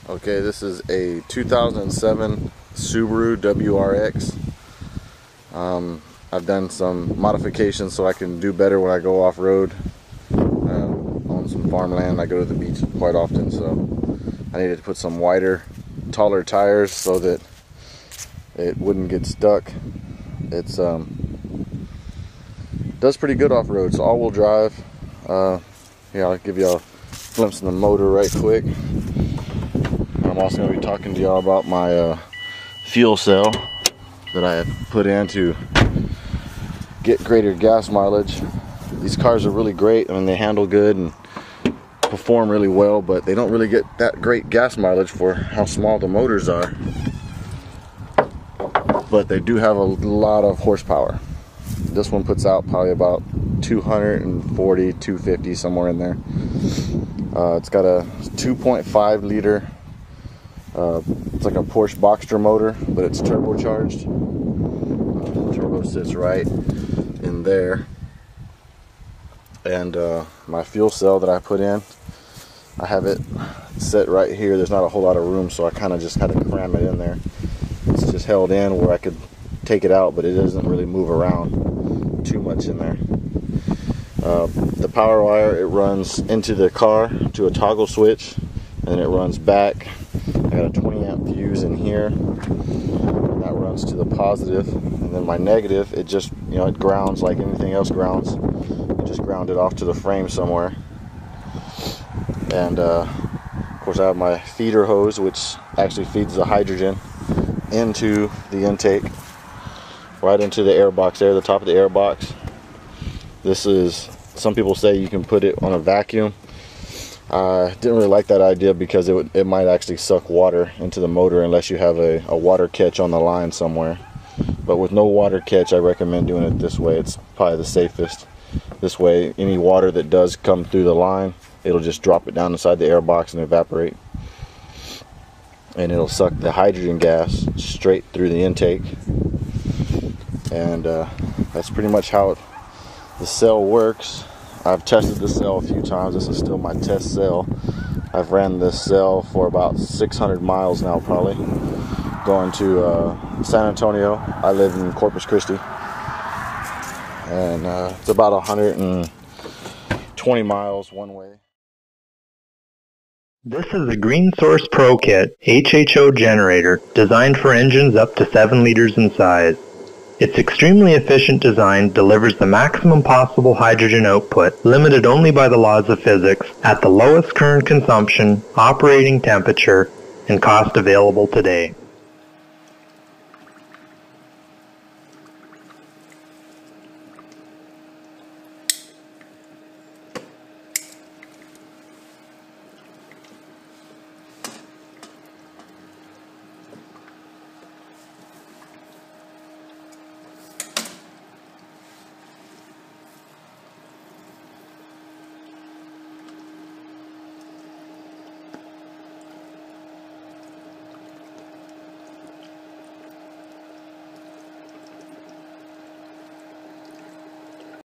Okay, this is a 2007 Subaru WRX. I've done some modifications so I can do better when I go off-road. On some farmland, I go to the beach quite often, so I needed to put some wider, taller tires so that it wouldn't get stuck. It's does pretty good off-road, so all-wheel drive. Yeah, I'll give you a glimpse of the motor right quick. I'm also going to be talking to y'all about my fuel cell that I have put in to get greater gas mileage. These cars are really great. I mean, they handle good and perform really well, but they don't really get that great gas mileage for how small the motors are. But they do have a lot of horsepower. This one puts out probably about 240, 250, somewhere in there. It's got a 2.5 liter. It's like a Porsche Boxster motor, but it's turbocharged. The turbo sits right in there. And my fuel cell that I put in, I have it set right here. There's not a whole lot of room, so I kind of just had to cram it in there. It's just held in where I could take it out, but it doesn't really move around too much in there. The power wire, it runs into the car to a toggle switch, and then it runs back. I got a 20 amp fuse in here, and that runs to the positive, and then my negative, it just, you know, it grounds like anything else grounds. I just ground it off to the frame somewhere. And of course I have my feeder hose, which actually feeds the hydrogen into the intake, right into the air box there, the top of the air box. This is, some people say you can put it on a vacuum. I didn't really like that idea because it might actually suck water into the motor unless you have a water catch on the line somewhere. But with no water catch, I recommend doing it this way. It's probably the safest. This way, any water that does come through the line, it'll just drop it down inside the air box and evaporate. And it'll suck the hydrogen gas straight through the intake. And that's pretty much how the cell works. I've tested the cell a few times. This is still my test cell. I've ran this cell for about 600 miles now, probably. Going to San Antonio. I live in Corpus Christi. And it's about 120 miles one way. This is a Green Source Pro Kit HHO generator designed for engines up to 7 liters in size. Its extremely efficient design delivers the maximum possible hydrogen output, limited only by the laws of physics, at the lowest current consumption, operating temperature, and cost available today.